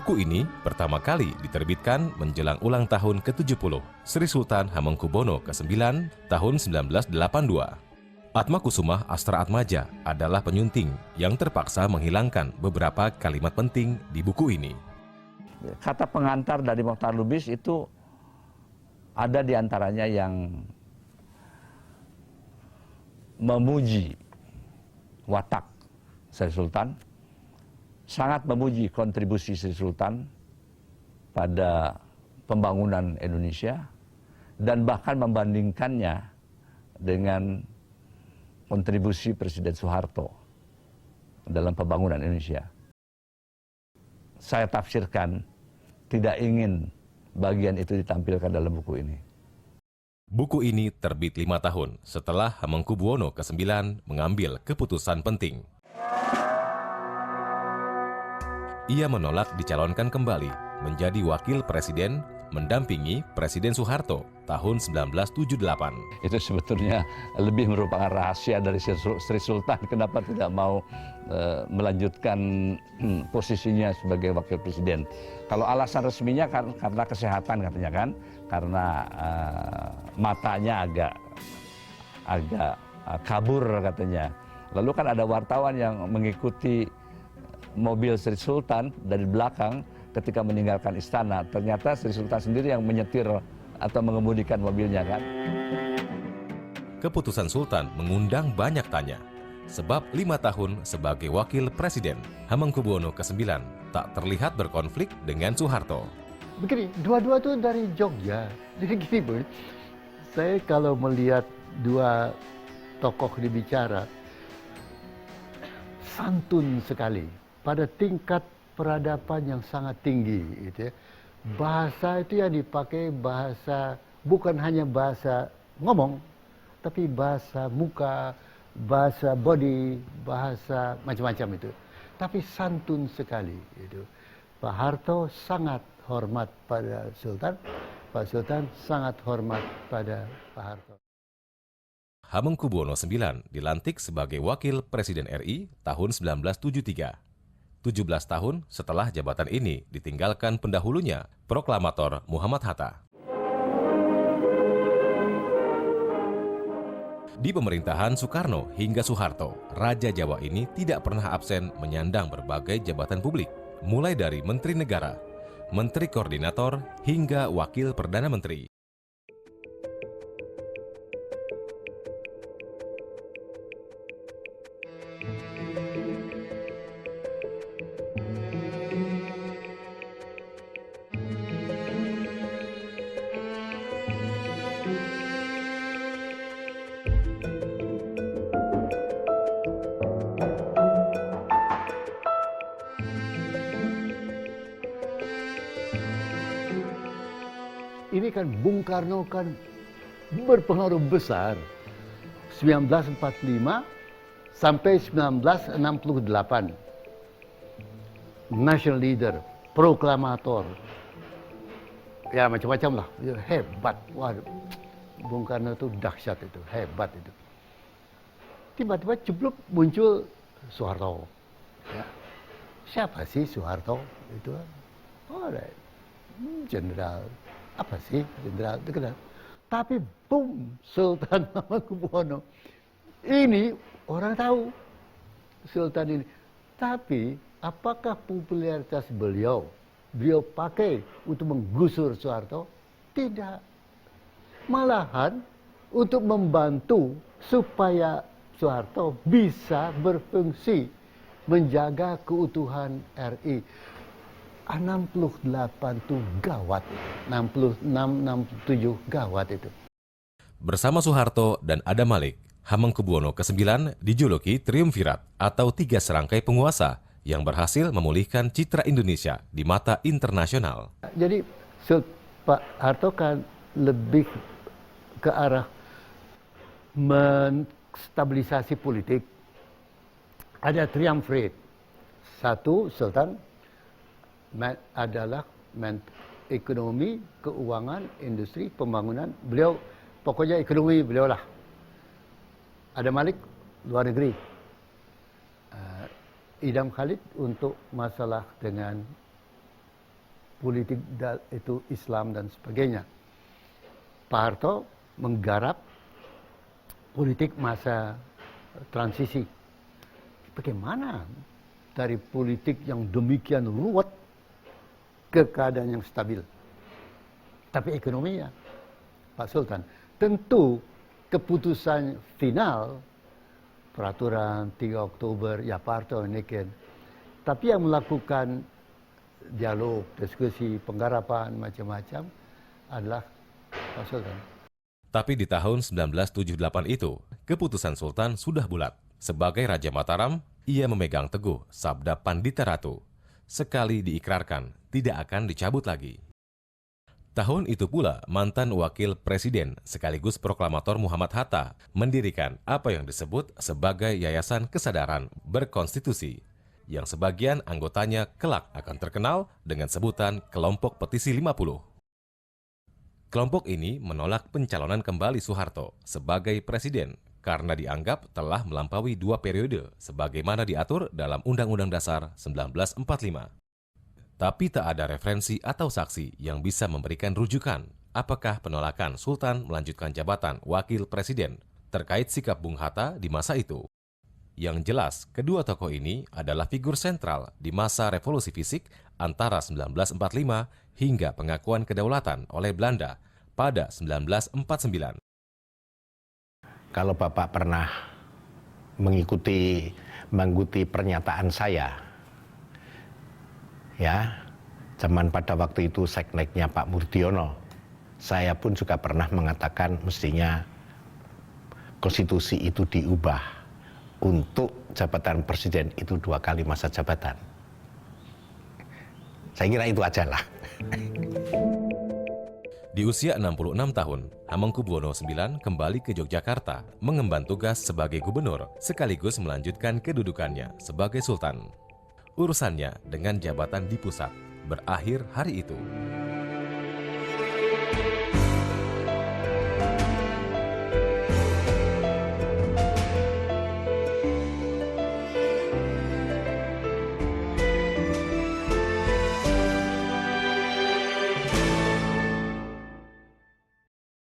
Buku ini pertama kali diterbitkan menjelang ulang tahun ke-70 Sri Sultan Hamengkubuwono ke-9 tahun 1982. Atmakusumah Astra-Atmaja adalah penyunting yang terpaksa menghilangkan beberapa kalimat penting di buku ini. Kata pengantar dari Mokhtar Lubis itu ada di antaranya yang memuji watak Sri Sultan, sangat memuji kontribusi Sri Sultan pada pembangunan Indonesia, dan bahkan membandingkannya dengan kontribusi Presiden Soeharto dalam pembangunan Indonesia. Saya tafsirkan tidak ingin bagian itu ditampilkan dalam buku ini. Buku ini terbit 5 tahun setelah Hamengkubuwono ke-9 mengambil keputusan penting. Ia menolak dicalonkan kembali menjadi wakil presiden mendampingi Presiden Soeharto tahun 1978. Itu sebetulnya lebih merupakan rahasia dari Sri Sultan kenapa tidak mau melanjutkan posisinya sebagai wakil presiden. Kalau alasan resminya karena kesehatan katanya kan, karena matanya agak kabur katanya. Lalu kan ada wartawan yang mengikuti mobil Sri Sultan dari belakang ketika meninggalkan istana. Ternyata Sri Sultan sendiri yang menyetir atau mengemudikan mobilnya kan. Keputusan Sultan mengundang banyak tanya. Sebab 5 tahun sebagai wakil presiden, Hamengkubuwono ke-9 tak terlihat berkonflik dengan Soeharto. Begini, dua-dua itu dari Jogja. Jadi gini, Bu, saya kalau melihat dua tokoh dibicara, santun sekali, pada tingkat peradaban yang sangat tinggi. Gitu ya. Bahasa itu yang dipakai bahasa, bukan hanya bahasa ngomong, tapi bahasa muka, bahasa body, bahasa macam-macam itu. Tapi santun sekali. Gitu. Pak Harto sangat hormat pada Sultan, Pak Sultan sangat hormat pada Pak Harto. Hamengkubuwono IX dilantik sebagai Wakil Presiden RI tahun 1973. 17 tahun setelah jabatan ini ditinggalkan pendahulunya, Proklamator Muhammad Hatta. Di pemerintahan Soekarno hingga Soeharto, Raja Jawa ini tidak pernah absen menyandang berbagai jabatan publik, mulai dari Menteri Negara, Menteri Koordinator, hingga Wakil Perdana Menteri. Ini kan Bung Karno kan berpengaruh besar 1945 sampai 1968. National leader, proklamator. Ya macam-macam lah, hebat. Wah, Bung Karno itu dahsyat itu, hebat itu. Tiba-tiba ceblok muncul Soeharto. Ya. Siapa sih Soeharto? Itu jenderal. Apa sih jenderal itu kenal? Tapi boom, Sultan Hamengkubuwono. Ini orang tahu Sultan ini. Tapi apakah popularitas beliau pakai untuk menggusur Soeharto? Tidak. Malahan untuk membantu supaya Soeharto bisa berfungsi menjaga keutuhan RI. 68 itu gawat, 66, 67 gawat itu. Bersama Soeharto dan Adam Malik, Hamengkubuwono ke-9 dijuluki Triumvirat atau 3 serangkai penguasa yang berhasil memulihkan citra Indonesia di mata internasional. Jadi Pak Harto kan lebih ke arah menstabilisasi politik. Ada triumvirate. Satu, Sultan adalah ekonomi, keuangan, industri, pembangunan. Beliau, pokoknya ekonomi beliau lah. Ada Malik, luar negeri. Idam Khalid untuk masalah dengan politik itu Islam dan sebagainya. Pak Harto menggarap politik masa transisi. Bagaimana dari politik yang demikian ruwet ke keadaan yang stabil? Tapi ekonominya, Pak Sultan, tentu keputusan final peraturan 3 Oktober ya Pak Harto ini kan. Tapi yang melakukan dialog, diskusi, penggarapan macam-macam adalah Pak Sultan. Tapi di tahun 1978 itu, keputusan Sultan sudah bulat. Sebagai Raja Mataram, ia memegang teguh sabda Pandita Ratu. Sekali diikrarkan, tidak akan dicabut lagi. Tahun itu pula, mantan wakil presiden sekaligus proklamator Muhammad Hatta mendirikan apa yang disebut sebagai Yayasan Kesadaran Berkonstitusi, yang sebagian anggotanya kelak akan terkenal dengan sebutan Kelompok Petisi 50. Kelompok ini menolak pencalonan kembali Soeharto sebagai presiden karena dianggap telah melampaui 2 periode sebagaimana diatur dalam Undang-Undang Dasar 1945. Tapi tak ada referensi atau saksi yang bisa memberikan rujukan apakah penolakan Sultan melanjutkan jabatan wakil presiden terkait sikap Bung Hatta di masa itu. Yang jelas, kedua tokoh ini adalah figur sentral di masa revolusi fisik antara 1945 hingga pengakuan kedaulatan oleh Belanda pada 1949. Kalau Bapak pernah mengikuti pernyataan saya, ya, zaman pada waktu itu sekneknya Pak Murdiono, saya pun juga pernah mengatakan mestinya konstitusi itu diubah untuk jabatan presiden itu 2 kali masa jabatan. Saya kira itu aja lah. Di usia 66 tahun, Hamengkubuwono IX kembali ke Yogyakarta mengemban tugas sebagai gubernur sekaligus melanjutkan kedudukannya sebagai sultan. Urusannya dengan jabatan di pusat berakhir hari itu.